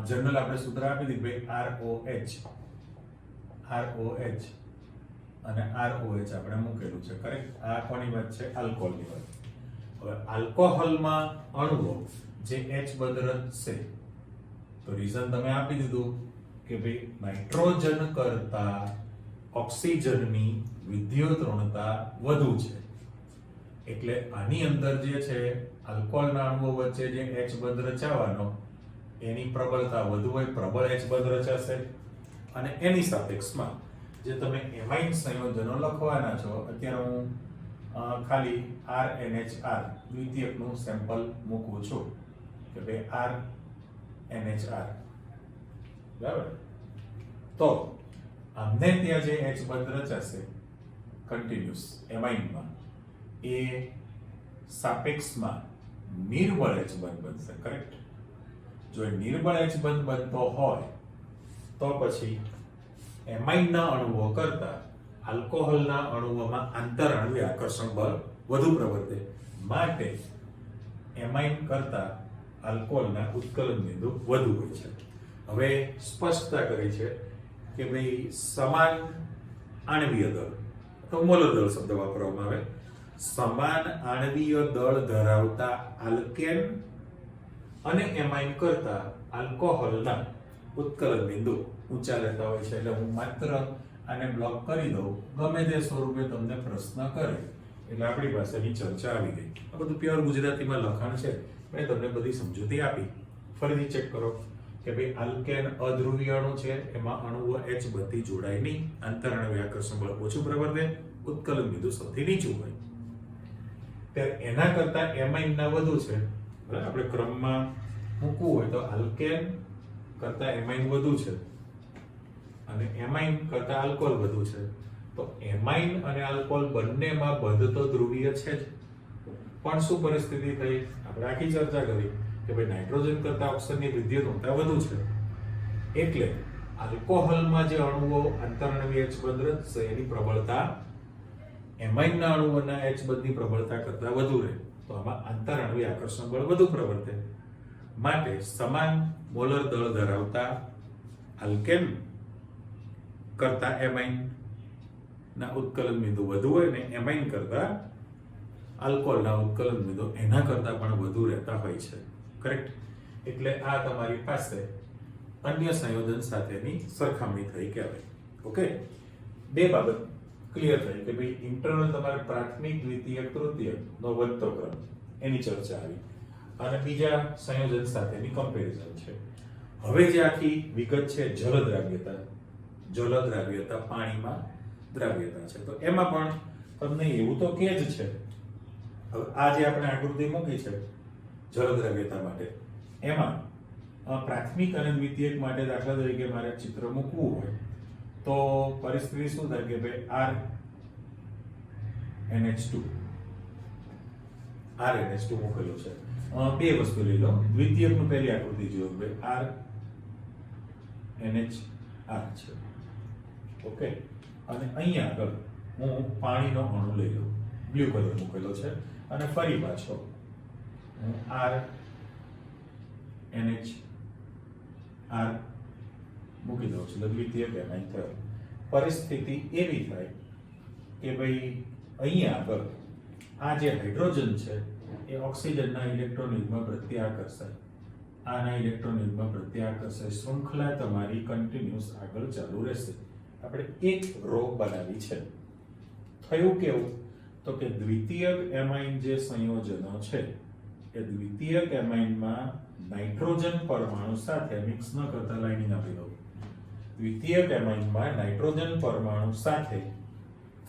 જનરલ આપણે સૂત્ર આપી દીધું ભાઈ ROH અને ROH આપણે મૂકેલું છે, કરેક્ટ. આ કોની વાત છે? આલ્કોહોલની વાત. હવે આલ્કોહોલમાં અણુઓ જે H બંધ રચશે તો રીઝન તમે આપી દીધું કે ભાઈ નાઇટ્રોજન કરતા ઓક્સિજનની વિદ્યુત ઋણતા વધુ છે. એટલે આની અંદર જે છે આલ્કોહોલના અણુઓ વચ્ચે જે H બંધ રચાવાનો એની પ્રબળતા વધુ હોય, પ્રબળ H બંધ રચાશે. અને એની સાપેક્ષમાં જે તમે એમાઇન સંયોજનો લખવાના છો, અત્યારે હું ખાલી RNHR દ્વિતીયકનું સેમ્પલ મૂકું છું કે ભાઈ RNHR, બરાબર. તો આમને ત્યાં જે H બંધ રચાશે કન્ટિન્યુઅસ એમાઇનમાં એ સાપેક્ષમાં નિર્બળ H બંધ બનશે, કરેક્ટ. જો એ નિર્બળ H બંધ બનતો હોય તો પછી એમાઇનના અણુઓ કરતા આલ્કોહોલના અણુઓમાં આંતરઅણુવીય આકર્ષણ બળ વધુ પ્રવર્તે. માટે એમાઇન કરતા આલ્કોહોલના ઉત્કલન બિંદુ વધુ હોય છે. હવે સ્પષ્ટતા કરી છે કે ભાઈ સમાન આણ્વીય દળ, તો મોલર દળ શબ્દ વાપરવામાં આવે. સમાન આણ્વીય દળ ધરાવતા આલ્કેન અને એમાઇન કરતા આલ્કોહોલના ઉત્કલન બિંદુ ઊંચા રહેતા હોય છે. એટલે હું માત્ર આને બ્લોક કરી દઉં, ગમે તે સ્વરૂપે તમને પ્રશ્ન કરે એટલે આપણી પાસેની ચર્ચા આવી ગઈ. આ બધું પ્યોર ગુજરાતીમાં લખાણ છે, મેં તમને બધી સમજૂતી આપી. ફરીથી ચેક કરો કે ભાઈ આલ્કેન અધ્રુવીય અણુ છે, એમાં અણુઓ H બંધથી જોડાય નહીં, આંતરઅણુવીય આકર્ષણ બળ ઓછું પ્રવર્તે, ઉત્કલન બિંદુ સૌથી નીચું હોય. ત્યારે એના કરતા એમાઇનના વધુ છે. બરાબર, આપણે ક્રમમાં મૂકવું હોય તો આલ્કેન કરતા એમાઇન વધુ છે અને એમાઇન કરતા આલ્કોહોલ વધુ છે. તો એમાઇન અને આલ્કોહોલ બંનેમાં બંધ તો ધ્રુવીય છે જ, પણ શું પરિસ્થિતિ થઈ? આપણે આખી ચર્ચા કરી કે ભાઈ નાઇટ્રોજન કરતા ઓક્સિજનની વિદ્યુત ઋણતા વધુ છે. એટલે આલ્કોહોલમાં જે અણુઓ આંતરઅણુવીય H બંધ રચશે એની પ્રબળતા એમાઇનના અણુઓના H બંધની પ્રબળતા કરતા વધુ રહે. તો આમાં આંતરઅણુવીય આકર્ષણ બળ વધુ પ્રવર્તે. માટે સમાન મોલર દળ ધરાવતા આલ્કેન કરતા એમાઇન ના ઉત્કલન બિંદુ વધુ હોય ને એમાઇન કરતા આલ્કોહોલના ઉત્કલન બિંદુ એના કરતા પણ વધુ રહેતા હોય છે, કરેક્ટ. એટલે આ તમારી પાસે અન્ય સંયોજન સાથેની સરખામણી થઈ કહેવાય. ઓકે, બે બાબત ક્લિયર થઈ કે ભાઈ ઇન્ટરનલ તમારે પ્રાથમિક, દ્વિતીયક, તૃતીયક નો વધતો ક્રમ એની ચર્ચા આવી અને બીજા સંયોજન સાથેની કમ્પેરિઝન છે. હવે જે આખી વિગત છે જલદ્રાવ્યતા પાણીમાં દ્રાવ્યતા છે, તો એમાં પણ તમને એવું તો કે જ છે. હવે આ જે આપણે આકૃતિ મૂકી છે જલદ્રાવ્યતા માટે, એમાં પ્રાથમિક અને દ્વિતીયક માટે દાખલા તરીકે મારે ચિત્ર મૂકવું હોય તો પરિસ્થિતિ શું થાય કે ભાઈ RNH2 મૂકેલું છે. બે વસ્તુ લઈ લો. દ્વિતીયકનું પહેલી આકૃતિ જુઓ, ભાઈ RNHR છે, ઓકે. અને અહીંયા આગળ હું પાણીનો અણુ લઈ લઉં, બ્લુ કલર મૂકેલો છે અને ફરી પાછો હું RNHR મૂકી દઉં છું, દ્વિતીયક એમાઇન થયો. પરિસ્થિતિ એવી થાય કે ભાઈ અહીંયા આગળ આ જે હાઇડ્રોજન છે એ ઓક્સિજનના ઇલેક્ટ્રોન યુગ્મ પ્રત્યે આકર્ષાય, આના ઇલેક્ટ્રોન યુગ્મ પ્રત્યે આકર્ષાય, શૃંખલા તમારી કન્ટિન્યુઅસ આગળ ચાલુ રહેશે. આપણે એક રો બનાવી છે. થયું કેવું તો કે દ્વિતીયક એમાઇન જે સંયોજનો છે એ દ્વિતીયક એમાઇનમાં નાઇટ્રોજન પરમાણુ સાથે મિક્સ ન કરતા લાઇનિંગ આપી દો. દ્વિતીયક એમાઇનમાં નાઇટ્રોજન પરમાણુ સાથે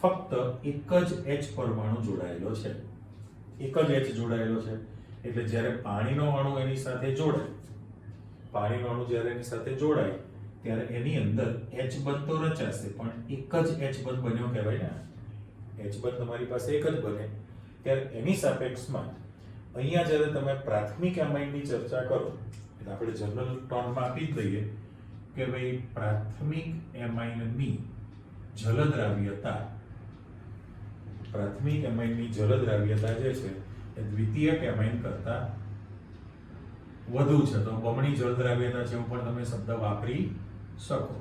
ફક્ત એક જ H પરમાણુ જોડાયેલો છે. એક જ H જોડાયેલો છે એટલે જ્યારે પાણીનો અણુ એની સાથે જોડાય, પાણીનો અણુ જ્યારે એની સાથે જોડાય ત્યારે એની અંદર H બંધ તો રચાશે પણ એક જ H બંધ બન્યો કહેવાય ને. H બંધ તમારી પાસે એક જ બને ત્યારે એની સાપેક્ષમાં અહીંયા જ્યારે તમે પ્રાથમિક એમાઇનની ચર્ચા કરો એટલે આપણે જનરલ ટોનમાં આપી જ દઈએ કે ભાઈ પ્રાથમિક એમાઇનની જલદ્રાવ્યતા, પ્રાથમિક એમાઇનની જલદ્રાવ્યતા જે છે એ દ્વિતીયક એમાઇન કરતા વધુ છે તો બમણી જલદ્રાવ્યતા છે એવું પણ તમે શબ્દ વાપરી શકો.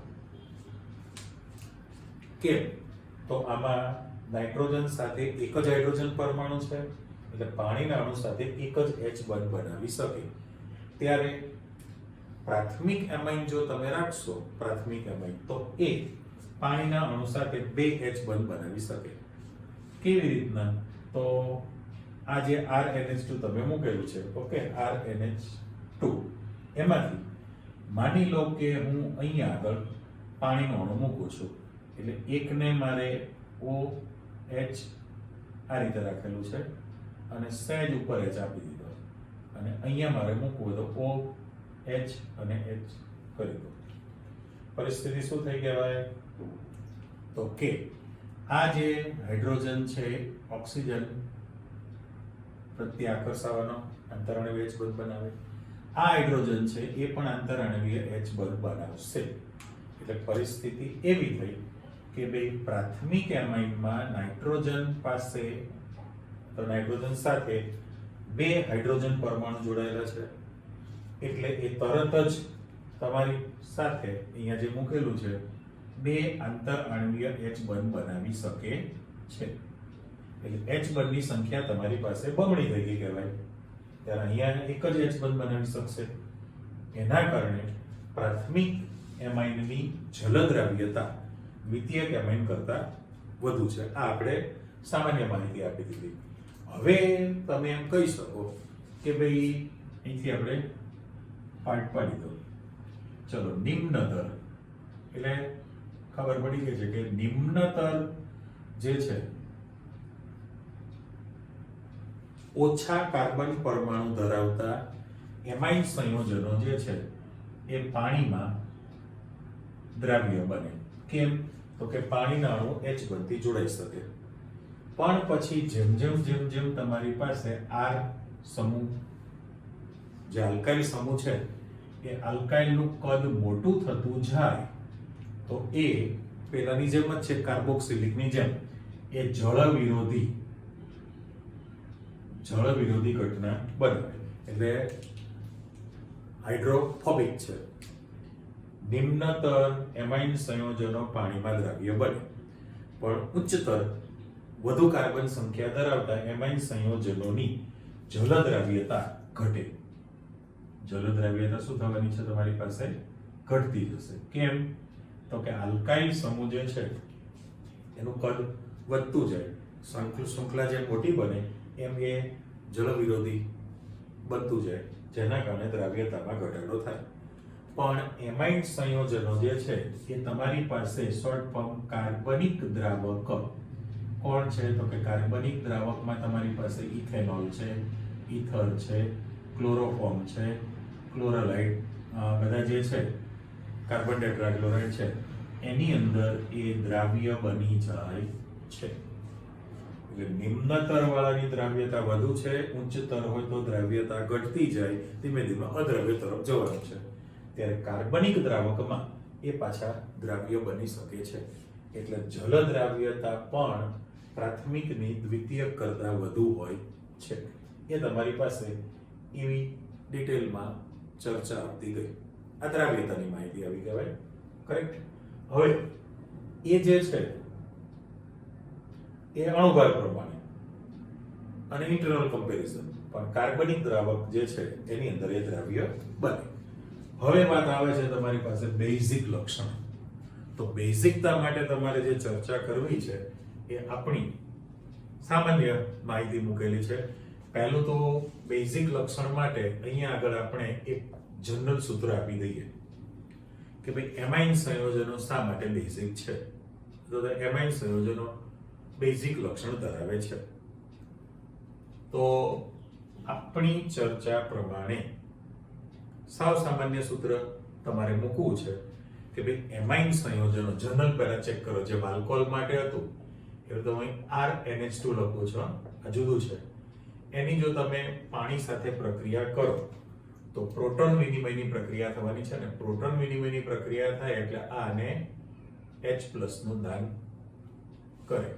કેમ તો આમાં નાઇટ્રોજન સાથે એક જ હાઇડ્રોજન પરમાણુ છે એટલે પાણીના અણુ સાથે એક જ H બંધ બનાવી શકે. ત્યારે પ્રાથમિક એમાઇન જો તમે રાખશો, પ્રાથમિક એમાઇન તો એ પાણીના અણુ સાથે બે H બંધ બનાવી શકે. કેવી રીતના? તો આ જે RNH2 તમે મૂકેલું છે, ઓકે, RNH2 એમાંથી માની લો કે હું અહીંયા આગળ પાણીનો અણુ મૂકું છું એટલે એકને મારે OH આ રીતે રાખેલું છે અને સહેજ ઉપર H આપી દીધો અને અહીંયા મારે મૂકવું તો OH અને H કરી દો. પરિસ્થિતિ શું થઈ કહેવાય તો કે આ જે હાઇડ્રોજન છે ઓક્સિજન પ્રત્યે આકર્ષાવાનો આંતરાણવીય H બંધ બનાવે, આ હાઇડ્રોજન છે એ પણ આંતરાણવીય H બંધ બનાવશે. એટલે પરિસ્થિતિ એવી થઈ કે ભાઈ પ્રાથમિક એમાઇનમાં નાઇટ્રોજન પાસે તો નાઇટ્રોજન સાથે બે હાઇડ્રોજન પરમાણુ જોડાયેલા છે એટલે એ તરત જ તમારી સાથે અહીંયા જે મૂકેલું છે બે આંતરાણવીય H બંધ બનાવી શકે છે. એટલે H બંધની સંખ્યા તમારી પાસે બમણી થઈ ગઈ કહેવાય. ત્યારે અહીંયા એક જ H બંધ બનાવી શકશે. એના કારણે પ્રાથમિક એમાઇનની જલદ્રાવ્યતા દ્વિતીયક એમાઇન કરતા વધુ છે. આ આપણે સામાન્ય માહિતી આપી દીધી. હવે તમે એમ કહી શકો કે ભાઈ અહીંથી આપણે પાર્ટ પાડી દો. ચલો નિમ્નતર એટલે ખબર પડી ગઈ છે કે નિમ્નતર જે છે ઓછા કાર્બન પરમાણુ ધરાવતા એમાઇન સંયોજનો જે છે એ પાણીમાં દ્રાવ્ય બને. કેમ તો કે પાણીના અણુ H બંધથી જોડાઈ શકે. પણ પછી જેમ જેમ તમારી પાસે R સમૂહ જે આલ્કાઇલ સમૂહ છે એ આલ્કાઇલનું કદ મોટું થતું જાય તો એ પેલાની જેમ જ છે, કાર્બોક્સિલિકની જેમ એ જળ વિરોધી ઘટના બને એટલે હાઇડ્રોફોબિક છે. નિમ્નતર એમાઇન સંયોજનો પાણીમાં દ્રાવ્ય બને પણ ઉચ્ચતર વધુ કાર્બન સંખ્યા ધરાવતા એમાઇન સંયોજનોની જલદ્રાવ્યતા ઘટે. જલદ્રાવ્યતા શું થવાની છે તમારી પાસે? ઘટતી જશે. કેમ તો કે આલ્કાઇલ સમૂહ જે છે એનું કદ વધતું જાય, શૃંખલા જેમ મોટી બને એમ એ જળ વિરોધી બનતું જાય જેના કારણે દ્રાવ્યતામાં ઘટાડો થાય. પણ એમાઇન સંયોજનો જે છે એ તમારી પાસે શોર્ટ ફોર્મ કાર્બનિક દ્રાવક કોણ છે તો કે કાર્બનિક દ્રાવકમાં તમારી પાસે ઇથેનોલ છે, ઇથર છે, ક્લોરોફોર્મ છે, ક્લોરાલાઇડ બધા જે છે કાર્બન ટેટ્રાક્લોરાઇડ છે એની અંદર એ દ્રાવ્ય બની જાય છે. એટલે નિમ્નતર વાળાની દ્રાવ્યતા વધુ છે, ઉચ્ચતર હોય તો દ્રાવ્યતા ઘટતી જાય, ધીમે ધીમે અદ્રાવ્ય તરફ જવાનું છે. ત્યારે કાર્બનિક દ્રાવકમાં એ પાછા દ્રાવ્ય બની શકે છે. એટલે જલ દ્રાવ્યતા પણ પ્રાથમિકની દ્વિતીયક કરતા વધુ હોય છે. એ તમારી પાસે એવી ડિટેલમાં ચર્ચા આવતી ગઈ. આ દ્રાવ્યતાની માહિતી આવી કહેવાય. કરેક્ટ? હવે એ જે છે એ અણુભાર પ્રમાણે અને ઇન્ટરનલ કમ્પેરિઝન. પણ કાર્બનિક દ્રાવક જે છે એની અંદર એ દ્રાવ્ય બને. હવે વાત આવે છે તમારી પાસે બેઝિક લક્ષણ. તો બેઝિકતા માટે તમારે જે ચર્ચા કરવી છે એ આપણી સામાન્ય માહિતી મૂકેલી છે. પહેલું તો બેઝિક લક્ષણ માટે અહીંયા આગળ આપણે એક જનરલ સૂત્ર આપી દઈએ કે ભાઈ એમાઇન સંયોજનો શા માટે બેઝિક છે. તો એમાઇન સંયોજનો બેઝિક લક્ષણ ધરાવે છે. તો આપણી ચર્ચા પ્રમાણે સાવ સામાન્ય સૂત્ર તમારે મૂકવું છે કે ભાઈ એમાઇન સંયોજનો જનરલ પહેલા ચેક કરો. જે આલ્કોહોલ માટે હતું એ તમે RNH2 લખો છો, આ જુદું છે. એની જો તમે પાણી સાથે પ્રક્રિયા કરો તો પ્રોટોન વિનિમયની પ્રક્રિયા થવાની છે ને. પ્રોટોન વિનિમયની પ્રક્રિયા થાય એટલે આને H+ નું દાન કરે.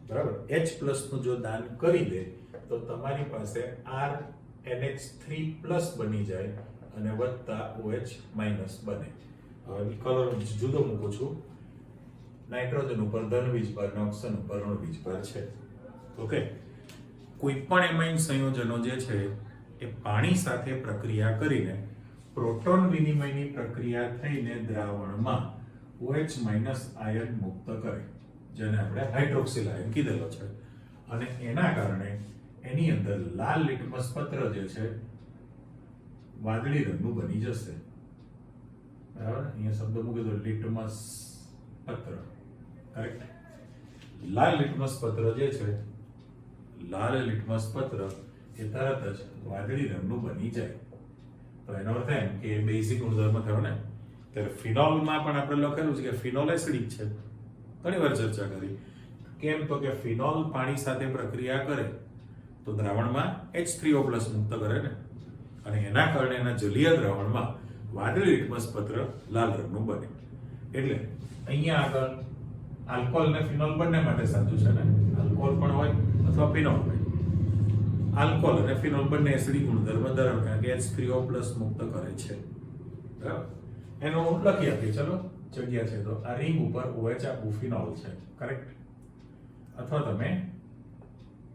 બરાબર, H+ નું જો દાન કરી દે તો તમારી પાસે RNH3+ બની જાય અને વત્તા OH- બને. હવે કલર જુદો મૂકું છું. નાઇટ્રોજન ઉપર ધન વીજભાર અને ઓક્સિજન ઉપર ઋણ વીજભાર છે. ઓકે, કોઈ પણ એમાઇન સંયોજનો જે છે એ પાણી સાથે પ્રક્રિયા કરીને પ્રોટોન વિનિમયની પ્રક્રિયા થઈને દ્રાવણમાં OH- આયન મુક્ત કરે, જેને આપણે હાઇડ્રોક્સિલ આયન કીધેલો છે. અને એના કારણે એની અંદર લાલ લિટમસ પત્ર જે છે વાદળી રંગનું બની જશે. બરાબર, અહીંયા શબ્દ મૂકી દો, લિટમસ પત્ર. કરેક્ટ. લાલ લિટમસ પત્ર જે છે, લાલ લિટમસ પત્ર એ તરત જ વાદળી રંગનું બની જાય. તો એનો અર્થ એમ કે બેઝિક ગુણધર્મ થયો ને. ત્યારે ફિનોલમાં પણ આપણે લખેલું છે કે ફિનોલ એસિડિક છે. ઘણી વાર ચર્ચા કરી. કેમ? તો કે ફિનોલ પાણી સાથે પ્રક્રિયા કરે તો દ્રાવણમાં H3O+ મુક્ત કરે ને, અને એના કારણે એના જલીય દ્રાવણમાં વાદળી લિટમસ પત્ર લાલ રંગનું બને. એટલે અહીંયા આગળ આલ્કોહોલ ને ફિનોલ બંને માટે સાચું છે ને. આલ્કોહોલ પણ હોય અથવા ફિનોલ હોય. આલ્કોહોલ અને ફિનોલ બંને એસિડિક ગુણધર્મ ધરાવે કારણ કે H3O+ મુક્ત કરે છે. બરાબર, એનું લખી આપીએ. ચલો, જગ્યા છે તો આ રિંગ ઉપર OH આપવું ફિનોલ છે. કરેક્ટ. અથવા તમે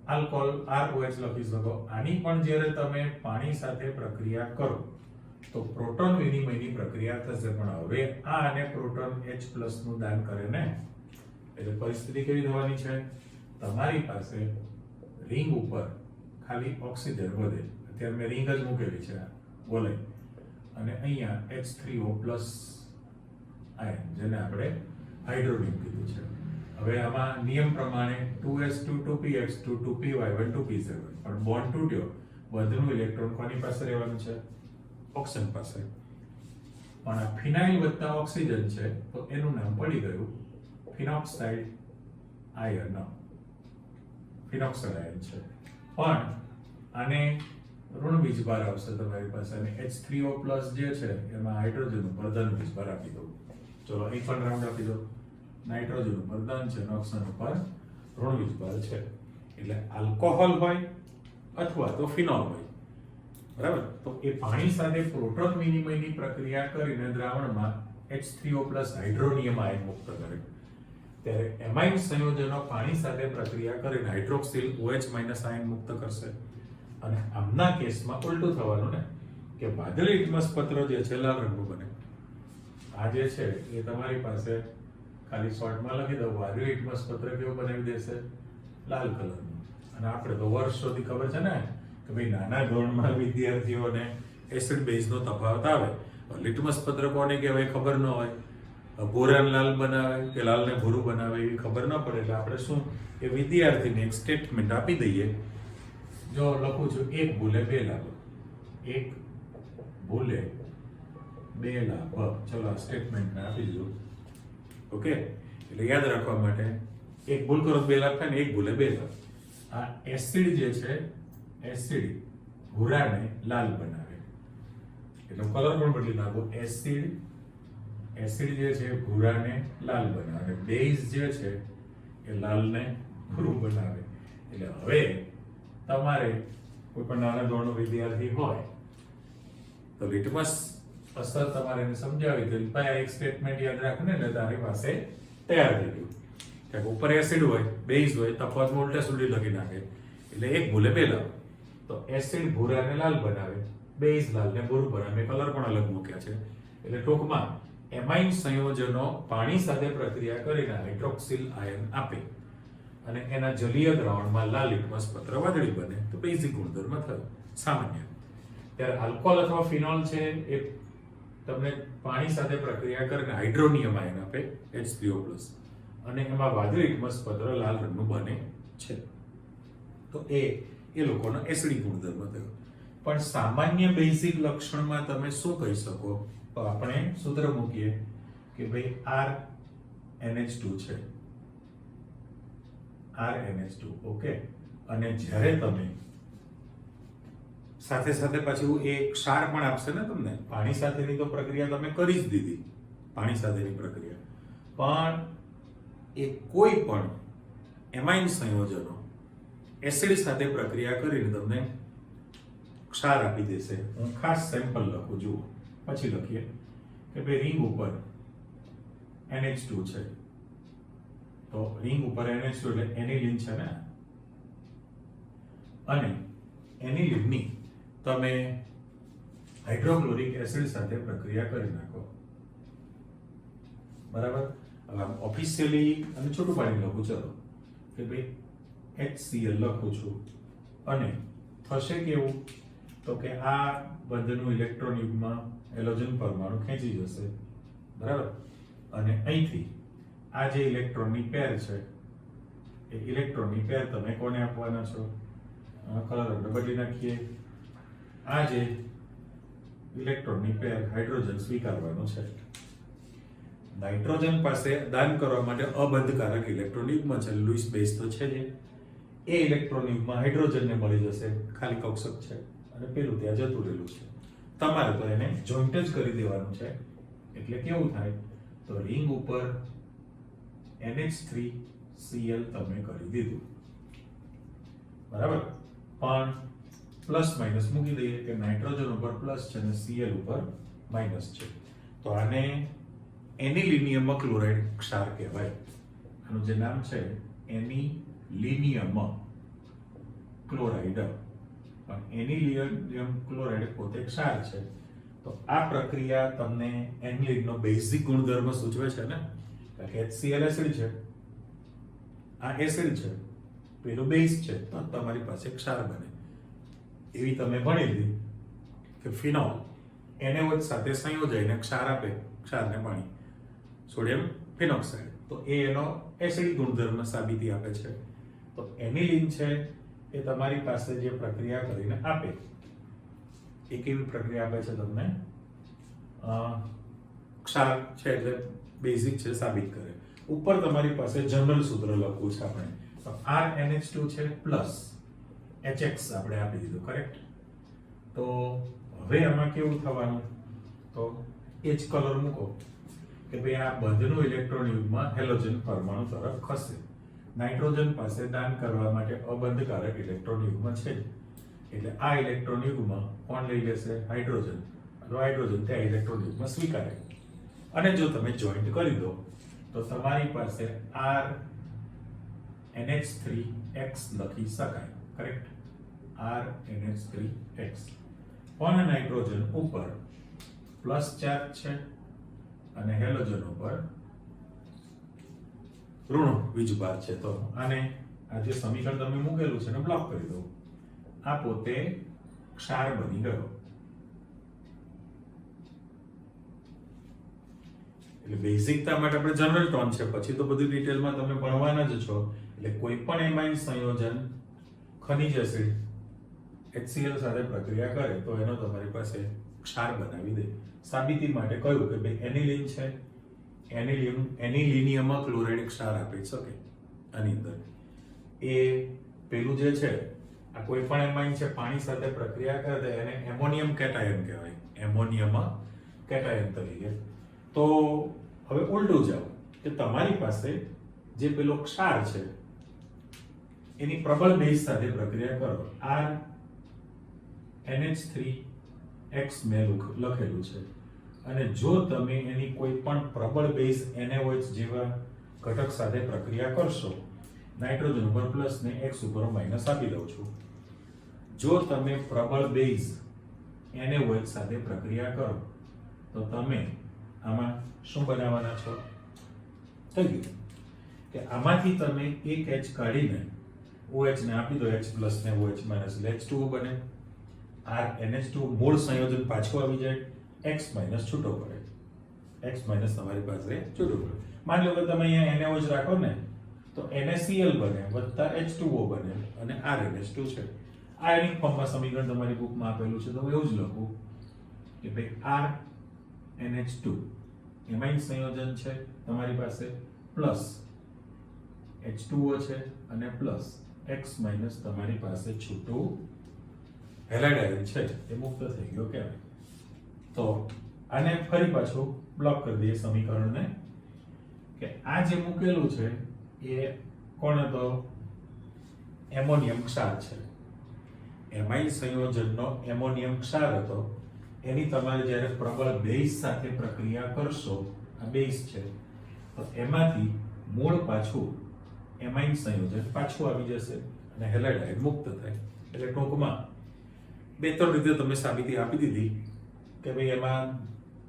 આલ્કોહોલ ROH લખી શકો. આની પણ જ્યારે તમે પાણી સાથે પ્રક્રિયા કરો તો પ્રોટોન વિનિમયની પ્રક્રિયા થશે. પણ હવે આ અને પ્રોટોન H+ નું દાન કરે ને, એટલે પરિસ્થિતિ કેવી થવાની છે? તમારી પાસે રિંગ ઉપર ખાલી ઓક્સિજન વધે. અત્યારે મેં રિંગ જ મૂકેલી છે બોલે, અને અહીંયા H3O+ આયન, જેને આપણે હાઇડ્રોજન કીધું છે. હવે આમાં નિયમ પ્રમાણે 2s2 2px2 2py1 2p7, પણ બોન્ડ તૂટ્યો. વધનું ઇલેક્ટ્રોન કોની પાસે રહેવાનું છે? ઓક્સિજન પાસે. પણ આ ફિનાઇલ વત્તા ઓક્સિજન છે તો એનું નામ પડી ગયું ફિનોક્સાઇડ આયન. ફિનોક્સાઇડ આયન છે. પણ આને ઋણ વીજભાર આવશે તમારી પાસે, અને H3O+ જે છે એમાં હાઇડ્રોજન ઉપર ધન વીજભાર આપી દો. ચલો, અહીં પણ રાઉન્ડ આપી દો. નાઇટ્રોજન ઉપર ધન છે, ઓક્સિજન ઉપર ઋણ વીજભાર છે. એટલે આલ્કોહોલ હોય અથવા તો ફિનોલ હોય. બરાબર, તો એ પાણી સાથે પ્રોટોન વિનિમયની પ્રક્રિયા કરીને દ્રાવણમાં H3O+ હાઇડ્રોનિયમ આયન મુક્ત કરે. ત્યારે એમાઇન સંયોજનો પાણી સાથે પ્રક્રિયા કરીને હાઇડ્રોક્સિલ OH- આયન મુક્ત કરશે. અને આમના કેસમાં ઉલટું થવાનું ને, કે વાદળી લિટમસ પત્ર જે છે લાલ રંગનું બને. આ જે છે એ તમારી પાસે ખાલી શોર્ટમાં લખી દો, વાદળી લિટમસ પત્ર કેવું બનાવી દેશે? લાલ કલરનું. અને આપણે તો વર્ષોથી ખબર છે ને કે ભાઈ નાના ધોરણમાં વિદ્યાર્થીઓને એસિડ બેઝનો તફાવત આવે. લિટમસ પત્ર કોને કહેવાય ખબર ન હોય, ભૂરાને લાલ બનાવે કે લાલને ભૂરું બનાવે એવી ખબર ન પડે. એટલે આપણે શું, એ વિદ્યાર્થીને એક સ્ટેટમેન્ટ આપી દઈએ. જો લખું છું, 1 ભૂલે 2 લાભ. 1 ભૂલે 2 લાભ. ચલો, આ સ્ટેટમેન્ટ આપી દીધું. ઓકે, એટલે યાદ રાખવા માટે 1 ભૂલ કરો 2 લાભ થાય ને, 1 ભૂલે 2 લાભ. આ એસિડ જે છે, એસિડ ભૂરાને લાલ બનાવે. એટલે કલર પણ બદલી નાખો. એસિડ જે છે ભૂરાને લાલ બનાવે, બેઝ જે છે એ લાલને ભૂરું બનાવે. એટલે હવે તમારે કોઈ પણ નાના ધોરણનો વિદ્યાર્થી હોય તો લિટમસ અસર તમારે એને સમજાવી દે. ભાઈ એક સ્ટેટમેન્ટ યાદ રાખો ને, એટલે તારી પાસે તૈયાર થઈ ગયું. કે ઉપર એસિડ હોય, બેઝ હોય, તફાવત ઉલટા સુલી લખી નાખે. એટલે એક ભૂલે બે લાલ. તો એસિડ ભૂરાને લાલ બનાવે, બેઝ લાલ ને ભૂરું બનાવે, કલર પણ અલગ મૂક્યા છે. એટલે ટૂંકમાં એમાઇન સંયોજનો પાણી સાથે પ્રક્રિયા કરીને હાઇડ્રોક્સિલ આયન આપે અને એના જલીય દ્રાવણમાં લાલ લિટમસ પત્ર વાદળી બને તો બેઝિક ગુણધર્મ થયો સામાન્ય. ત્યારે આલ્કોહોલ અથવા ફિનોલ છે એ તમને પાણી સાથે પ્રક્રિયા કરીને હાઇડ્રોનિયમ આયન આપે H3O+ અને એમાં વાદળી લિટમસ પત્ર લાલ રંગનું બને છે. તો એ લોકોનો એસિડિક ગુણધર્મ થયો. પણ સામાન્ય બેઝિક લક્ષણમાં તમે શું કહી શકો? તો આપણે સૂત્ર મૂકીએ કે ભાઈ RNH2 છે, RNH2, ઓકે. અને જ્યારે તમે સાથે સાથે પાછું એ ક્ષાર પણ આપશે ને તમને. પાણી સાથેની તો પ્રક્રિયા તમે કરી જ દીધી, પાણી સાથેની પ્રક્રિયા, પણ એ કોઈ પણ એમાઇન સંયોજનો એસિડ સાથે પ્રક્રિયા કરીને તમને ક્ષાર આપી દેશે. હું ખાસ સેમ્પલ લખું, જુઓ, પછી લખીએ કે ભાઈ રિંગ ઉપર NH2 છે, તો રિંગ ઉપર NH2 એટલે એનિલિન છે ને, અને એનિલિનની તમે હાઇડ્રોક્લોરિક એસિડ સાથે પ્રક્રિયા કરી નાખો, બરાબર. હવે ઓફિશિયલી અને છોટું પાડી લખું, ચલો કે ભાઈ HCl લખું છું, અને થશે કેવું? તો કે આ બંધનું ઇલેક્ટ્રોન યુગ્મ હેલોજન પરમાણુ ખેંચી જશે, બરાબર. અને અહીંથી આ જે ઇલેક્ટ્રોનની પેર છે એ ઇલેક્ટ્રોનની પેર તમે કોને આપવાના છો? કલર બદલી નાખીએ. આ જે ઇલેક્ટ્રોનની પેર હાઇડ્રોજન સ્વીકારવાનો છે. નાઇટ્રોજન પાસે દાન કરવા માટે અબંધકારક ઇલેક્ટ્રોન યુગ્મ છે, લુઈસ બેઝ તો છે જ. એ ઇલેક્ટ્રોન યુગ્મ હાઇડ્રોજનને મળી જશે, ખાલી કક્ષક છે અને પેલું ત્યાં જતું રહેલું છે. તમારે તો એને જોઈન્ટ જ કરી દેવાનું છે. એટલે કેવું થાય? તો રિંગ ઉપર NH3Cl તમે કરી દીધું, બરાબર. પણ પ્લસ માઇનસ મૂકી દઈએ કે નાઇટ્રોજન ઉપર પ્લસ છે અને Cl ઉપર માઇનસ છે. તો આને એનિલિનિયમ ક્લોરાઇડ ક્ષાર કહેવાય. આનું જે નામ છે એનિલિનિયમ ક્લોરાઇડ. પણ એનિલિનિયમ ક્લોરાઇડ પોતે ક્ષાર છે. તો આ પ્રક્રિયા તમને એનિલિનનો બેઝિક ગુણધર્મ સૂચવે છે ને, કારણ કે HCl એસિડ છે, આ એસિડ છે, પેલું બેઝ છે, તો તમારી પાસે ક્ષાર બને. એવી તમે ભણેલી કે ફિનોલ NaOH સાથે સંયોજાઈને ક્ષાર આપે, ક્ષારને પાણી, સોડિયમ ફિનોક્સાઇડ, તો એ એનો એસિડિક ગુણધર્મ સાબિતી આપે છે. તો એનિલિન છે એ તમારી પાસે જે પ્રક્રિયા કરીને આપે, એ કેવી પ્રક્રિયા આપે છે તમને? ક્ષાર છે એટલે બેઝિક છે સાબિત કરે. ઉપર તમારી પાસે જનરલ સૂત્ર લખવું છે આપણે, તો RNH2 છે પ્લસ HX આપણે આપી દીધું, કરેક્ટ. તો હવે આમાં કેવું થવાનું? તો એ જ કલર મૂકો કે ભાઈ આ બંધનું ઇલેક્ટ્રોન યુગ્મ હેલોજન પરમાણુ તરફ ખસે. નાઇટ્રોજન પાસે દાન કરવા માટે અબંધકારક ઇલેક્ટ્રોન યુગ્મ છે, એટલે આ ઇલેક્ટ્રોન યુગ્મ કોણ લઈ લેશે? હાઇડ્રોજન. અથવા હાઇડ્રોજન તે ઇલેક્ટ્રોન યુગ્મ સ્વીકારે. અને જો તમે જોઈન્ટ કરી દો તો તમારી પાસે RNH3X લખી શકાય, કરેક્ટ. RNH3X. પણ નાઇટ્રોજન ઉપર પ્લસ ચાર્જ છે અને હેલોજન ઉપર ઋણ વીજભાર છે. તો આને આ જે સમીકરણ તમે મૂકેલું છે ને બ્લોક કરી દો. આ પોતે ક્ષાર બની ગયો. એટલે બેઝિકતા માટે આપણે જનરલ ટોન છે, પછી તો બધું ડિટેલમાં તમે ભણવાના જ છો. એટલે કોઈ પણ એમાઇન સંયોજન ખનિજ એસિડ HCl સાથે પ્રક્રિયા કરે તો એનો તમારી પાસે ક્ષાર બનાવી દે. સાબિતી માટે કહ્યું કે ભાઈ એનિલિન છે, એનિલિનિયમ ક્લોરાઇડ ક્ષાર આપી શકે આની અંદર. એ પેલું જે છે આ કોઈ પણ એમાઇન છે પાણી સાથે પ્રક્રિયા કરે તો એને એમોનિયમ કેટાયન કહેવાય, એમોનિયમ કેટાયન તરીકે. તો હવે ઉલટું જાઓ કે તમારી પાસે જે પેલો ક્ષાર છે એની પ્રબળ બેઝ સાથે પ્રક્રિયા કરો. NH3X મેં લખેલું છે, અને જો તમે એની કોઈ પણ પ્રબળ બેઝ NaOH જેવા ઘટક સાથે પ્રક્રિયા કરશો નાઇટ્રોજન ઉપર પ્લસ ને x ઉપર માઇનસ આપી દઉં છું. જો તમે પ્રબળ બેઝ NaOH સાથે પ્રક્રિયા કરો તો તમે આમાં શું બનાવવાના છો? થઈ ગયું કે આમાંથી તમે એક H કાઢીને OH ને આપી દો, H પ્લસ ને OH માઇનસ એટલે H2O બને. R NH2 મૂળ સંયોજન પાછું આવી જાય, X માઇનસ છૂટો પડે. X માઇનસ તમારી પાસે છૂટો પડે. માની લો કે તમે અહીંયા NaOH રાખો ને તો NaCl બને વત્તા H2O બને અને RNH2 છે. આયનિક ફોર્મમાં સમીકરણ તમારી બુકમાં આપેલું છે તો હું એવું જ લખું કે ભાઈ RNH2 એમાઇન સંયોજન છે તમારી પાસે પ્લસ H2O છે અને પ્લસ X માઇનસ તમારી પાસે છૂટું હેલાઇડ આયન છે એ મુક્ત થઈ ગયો કહેવાય. તો આને ફરી પાછું બ્લોક કરી દઈએ સમીકરણને કે આ જે મૂકેલું છે એ કોણ હતો? એમોનિયમ ક્ષાર છે. એમાઇલ સંયોજનનો એમોનિયમ ક્ષાર હતો. એની તમારે જ્યારે પ્રબળ બેઝ સાથે પ્રક્રિયા કરશો, આ બેઝ છે તો એમાંથી મૂળ પાછું એમાઇન સંયોજન પાછું આવી જશે અને હેલાઇડ આયન મુક્ત થાય. એટલે ટૂંકમાં બે ત્રણ રીતે તમે સાબિતી આપી દીધી કે ભાઈ એમાં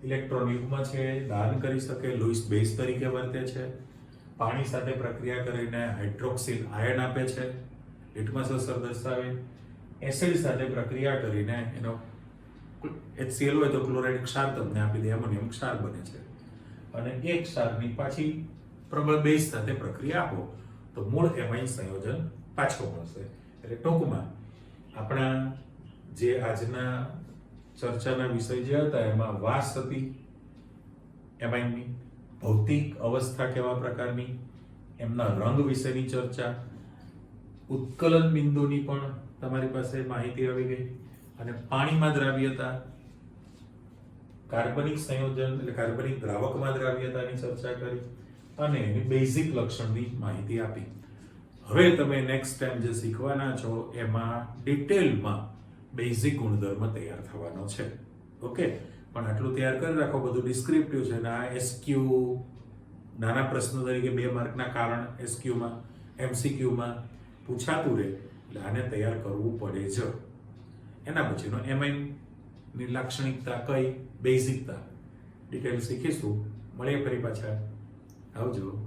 ઇલેક્ટ્રોન યુગ્મ છે, દાન કરી શકે, લુઈસ બેઝ તરીકે વર્તે છે, પાણી સાથે પ્રક્રિયા કરીને હાઇડ્રોક્સિલ આયન આપે છે, લિટમસ અસર દર્શાવે, એસિડ સાથે પ્રક્રિયા કરીને એનો HCl હોય તો ક્લોરાઇડ ક્ષાર તમને આપી દે, એમોનિયમ ક્ષાર બને છે. અને એક ક્ષારની પાછી પ્રબળ બેઝ સાથે પ્રક્રિયા આપો તો મૂળ એમાઇન સંયોજન પાછો મળશે. એટલે ટૂંકમાં આપણા જે આજના ચર્ચાના વિષય જે હતા એમાં વાસ હતી એમાઇનની, ભૌતિક અવસ્થા કેવા પ્રકારની, એમના રંગ વિશેની ચર્ચા, ઉત્કલન બિંદુની પણ તમારી પાસે માહિતી આવી ગઈ અને પાણીમાં દ્રાવ્યતા, કાર્બનિક સંયોજન એટલે કાર્બનિક દ્રાવકમાં દ્રાવ્યતાની ચર્ચા કરી અને એની બેઝિક લક્ષણની માહિતી આપી. હવે તમે નેક્સ્ટ ટાઈમ જે શીખવાના છો એમાં ડિટેલમાં બેઝિક ગુણધર્મ તૈયાર થવાનો છે. ઓકે, પણ આટલું તૈયાર કરી રાખો, બધું ડિસ્ક્રિપ્ટિવ છે ને આ SQ નાના પ્રશ્નો તરીકે 2 માર્કના કારણ SQ માં MCQ માં પૂછાતું રહે એટલે આને તૈયાર કરવું પડે જ. એના પછીનો એમાઇન ની લાક્ષણિકતા કઈ, બેઝિકતા ડિટેલ શીખીશું. મળીએ ફરી પાછા. આવજો.